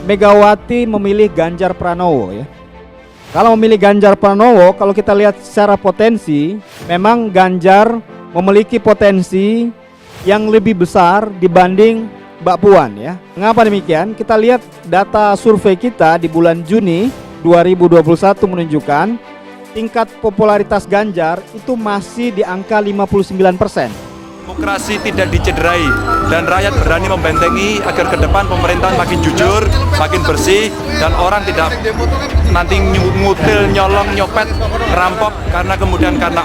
Megawati memilih Ganjar Pranowo ya. Kalau memilih Ganjar Pranowo, kalau kita lihat secara potensi, memang Ganjar memiliki potensi yang lebih besar dibanding Mbak Puan ya. Mengapa demikian? Kita lihat data survei kita di bulan Juni 2021 menunjukkan tingkat popularitas Ganjar itu masih di angka 59%. Demokrasi tidak dicederai dan rakyat berani membentengi agar ke depan pemerintahan makin jujur, makin bersih, dan orang tidak nanti ngutil, nyolong, nyopet, ngerampok karena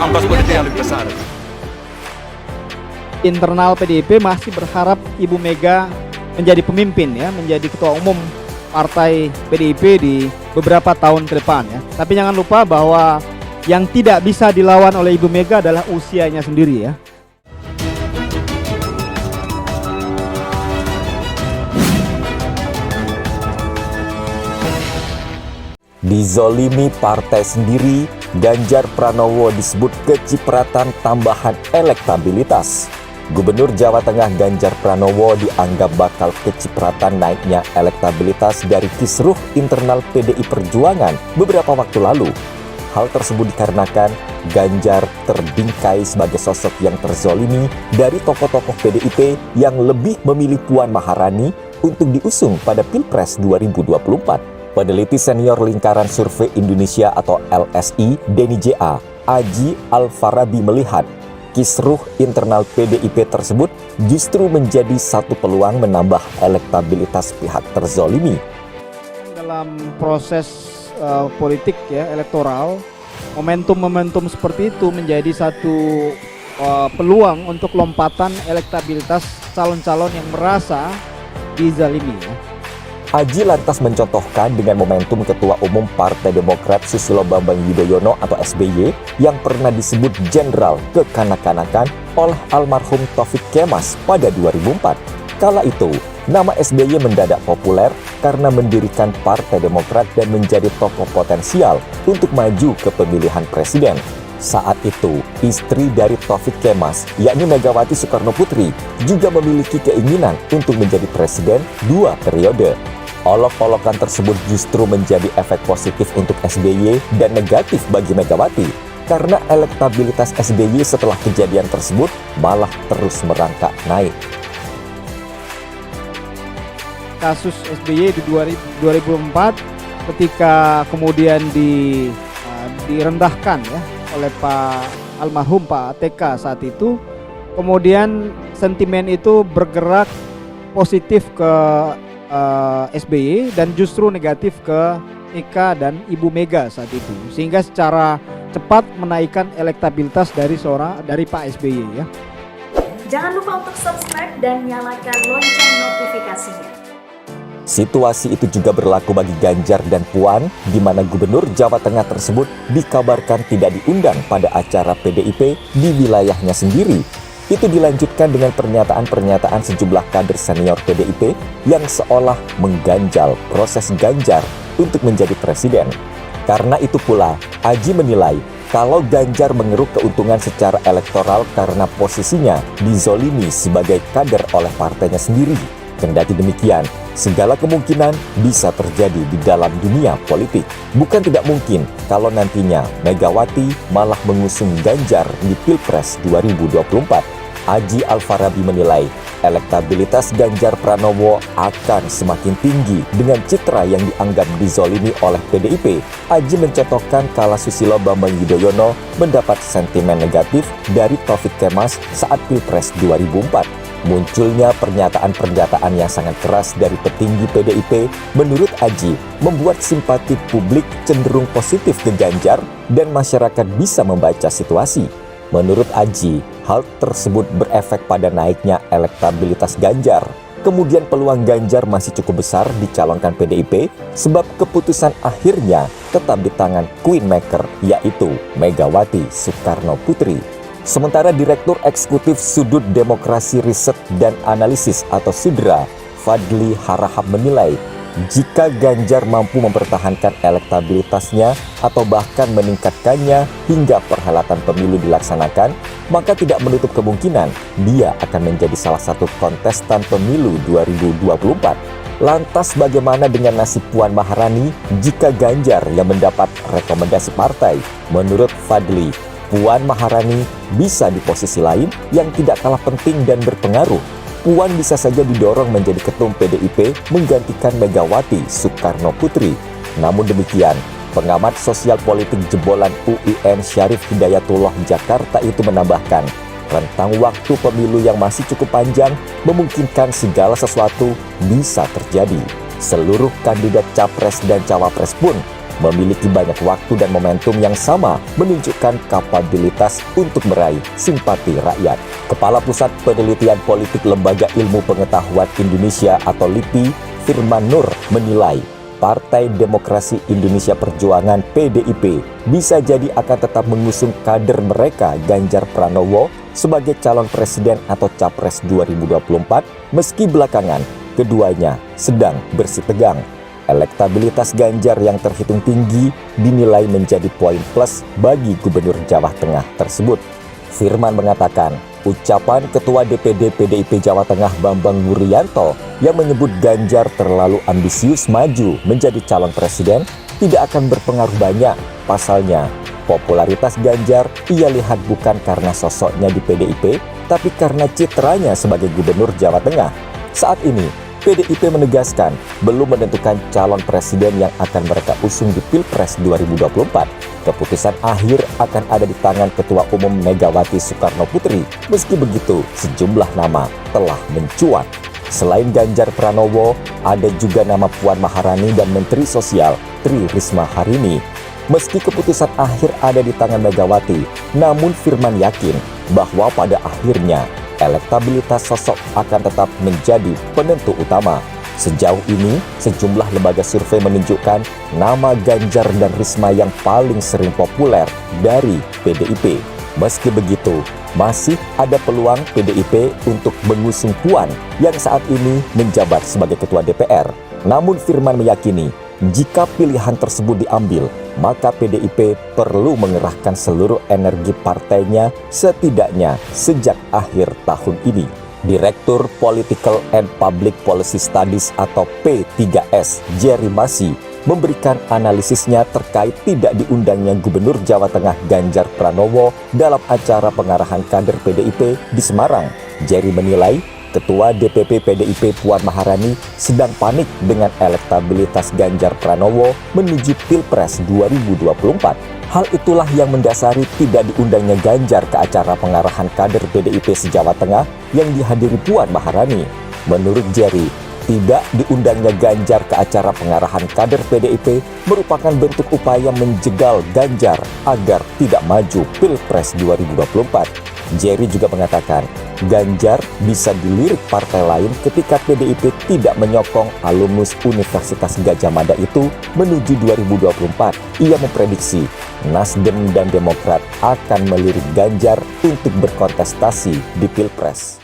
ongkos politik yang lebih besar. Internal PDIP masih berharap Ibu Mega menjadi pemimpin ya, menjadi ketua umum partai PDIP di beberapa tahun ke depan ya. Tapi jangan lupa bahwa yang tidak bisa dilawan oleh Ibu Mega adalah usianya sendiri ya. Dizolimi partai sendiri, Ganjar Pranowo disebut kecipratan tambahan elektabilitas. Gubernur Jawa Tengah Ganjar Pranowo dianggap bakal kecipratan naiknya elektabilitas dari kisruh internal PDI Perjuangan beberapa waktu lalu. Hal tersebut dikarenakan Ganjar terbingkai sebagai sosok yang terzolimi dari tokoh-tokoh PDIP yang lebih memilih Puan Maharani untuk diusung pada Pilpres 2024. Peneliti senior Lingkaran Survei Indonesia atau LSI, Denny J.A. Aji Al-Farabi melihat kisruh internal PDIP tersebut justru menjadi satu peluang menambah elektabilitas pihak terzolimi. Dalam proses politik ya, elektoral, momentum-momentum seperti itu menjadi satu peluang untuk lompatan elektabilitas calon-calon yang merasa dizalimi ya. Aji lantas mencontohkan dengan momentum Ketua Umum Partai Demokrat Susilo Bambang Yudhoyono atau SBY yang pernah disebut jenderal kekanak-kanakan oleh almarhum Taufik Kemas pada 2004. Kala itu, nama SBY mendadak populer karena mendirikan Partai Demokrat dan menjadi tokoh potensial untuk maju ke pemilihan presiden. Saat itu, istri dari Taufik Kemas, yakni Megawati Soekarno Putri, juga memiliki keinginan untuk menjadi presiden 2 periode. Olok-olokan tersebut justru menjadi efek positif untuk SBY dan negatif bagi Megawati, karena elektabilitas SBY setelah kejadian tersebut malah terus merangkak naik. Kasus SBY di 2004 ketika kemudian direndahkan ya oleh Pak almarhum Pak TK saat itu, kemudian sentimen itu bergerak positif ke SBY dan justru negatif ke Eka dan Ibu Mega saat itu, sehingga secara cepat menaikkan elektabilitas dari Pak SBY ya. Jangan lupa untuk subscribe dan nyalakan lonceng notifikasinya. Situasi itu juga berlaku bagi Ganjar dan Puan, di mana Gubernur Jawa Tengah tersebut dikabarkan tidak diundang pada acara PDIP di wilayahnya sendiri. Itu dilanjutkan dengan pernyataan-pernyataan sejumlah kader senior PDIP yang seolah mengganjal proses Ganjar untuk menjadi presiden. Karena itu pula, Aji menilai kalau Ganjar mengeruk keuntungan secara elektoral karena posisinya dizolimi sebagai kader oleh partainya sendiri. Kendati demikian, segala kemungkinan bisa terjadi di dalam dunia politik. Bukan tidak mungkin kalau nantinya Megawati malah mengusung Ganjar di Pilpres 2024. Aji Al-Farabi menilai elektabilitas Ganjar Pranowo akan semakin tinggi dengan citra yang dianggap dizolimi oleh PDIP. Aji mencontohkan kala Susilo Bambang Yudhoyono mendapat sentimen negatif dari Taufik Kemas saat Pilpres 2004. Munculnya pernyataan-pernyataan yang sangat keras dari petinggi PDIP menurut Aji membuat simpati publik cenderung positif ke Ganjar dan masyarakat bisa membaca situasi. Menurut Aji, hal tersebut berefek pada naiknya elektabilitas Ganjar. Kemudian peluang Ganjar masih cukup besar dicalonkan PDIP sebab keputusan akhirnya tetap di tangan Queenmaker, yaitu Megawati Soekarno Putri. Sementara Direktur Eksekutif Sudut Demokrasi Riset dan Analisis atau SUDRA, Fadli Harahap menilai, jika Ganjar mampu mempertahankan elektabilitasnya atau bahkan meningkatkannya hingga perhelatan pemilu dilaksanakan, maka tidak menutup kemungkinan dia akan menjadi salah satu kontestan pemilu 2024. Lantas bagaimana dengan nasib Puan Maharani jika Ganjar yang mendapat rekomendasi partai? Menurut Fadli, Puan Maharani bisa di posisi lain yang tidak kalah penting dan berpengaruh. Puan bisa saja didorong menjadi ketum PDIP menggantikan Megawati Soekarno Putri. Namun demikian, pengamat sosial politik jebolan UIN Syarif Hidayatullah Jakarta itu menambahkan, rentang waktu pemilu yang masih cukup panjang memungkinkan segala sesuatu bisa terjadi. Seluruh kandidat capres dan cawapres pun memiliki banyak waktu dan momentum yang sama menunjukkan kapabilitas untuk meraih simpati rakyat. Kepala Pusat Penelitian Politik Lembaga Ilmu Pengetahuan Indonesia atau LIPI, Firman Nur menilai Partai Demokrasi Indonesia Perjuangan PDIP bisa jadi akan tetap mengusung kader mereka Ganjar Pranowo sebagai calon presiden atau capres 2024 meski belakangan keduanya sedang bersitegang. Elektabilitas Ganjar yang terhitung tinggi dinilai menjadi poin plus bagi Gubernur Jawa Tengah tersebut. Firman mengatakan, ucapan Ketua DPD PDIP Jawa Tengah Bambang Wuryanto yang menyebut Ganjar terlalu ambisius maju menjadi calon presiden tidak akan berpengaruh banyak. Pasalnya, popularitas Ganjar ia lihat bukan karena sosoknya di PDIP, tapi karena citranya sebagai Gubernur Jawa Tengah. Saat ini, PDIP menegaskan belum menentukan calon presiden yang akan mereka usung di Pilpres 2024. Keputusan akhir akan ada di tangan Ketua Umum Megawati Soekarno Putri. Meski begitu, sejumlah nama telah mencuat. Selain Ganjar Pranowo, ada juga nama Puan Maharani dan Menteri Sosial Tri Risma Harini. Meski keputusan akhir ada di tangan Megawati, namun Firman yakin bahwa pada akhirnya elektabilitas sosok akan tetap menjadi penentu utama. Sejauh ini, sejumlah lembaga survei menunjukkan nama Ganjar dan Risma yang paling sering populer dari PDIP. Meski begitu, masih ada peluang PDIP untuk mengusung Puan yang saat ini menjabat sebagai Ketua DPR. Namun Firman meyakini, jika pilihan tersebut diambil, maka PDIP perlu mengerahkan seluruh energi partainya setidaknya sejak akhir tahun ini. Direktur Political and Public Policy Studies atau P3S, Jerry Masi, memberikan analisisnya terkait tidak diundangnya Gubernur Jawa Tengah Ganjar Pranowo dalam acara pengarahan kader PDIP di Semarang. Jerry menilai Ketua DPP PDIP Puan Maharani sedang panik dengan elektabilitas Ganjar Pranowo menuju Pilpres 2024. Hal itulah yang mendasari tidak diundangnya Ganjar ke acara pengarahan kader PDIP se-Jawa Tengah yang dihadiri Puan Maharani. Menurut Jerry, tidak diundangnya Ganjar ke acara pengarahan kader PDIP merupakan bentuk upaya menjegal Ganjar agar tidak maju Pilpres 2024. Jerry juga mengatakan, Ganjar bisa dilirik partai lain ketika PDIP tidak menyokong alumnus Universitas Gadjah Mada itu menuju 2024. Ia memprediksi Nasdem dan Demokrat akan melirik Ganjar untuk berkontestasi di Pilpres.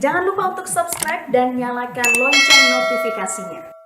Jangan lupa untuk subscribe dan nyalakan lonceng notifikasinya.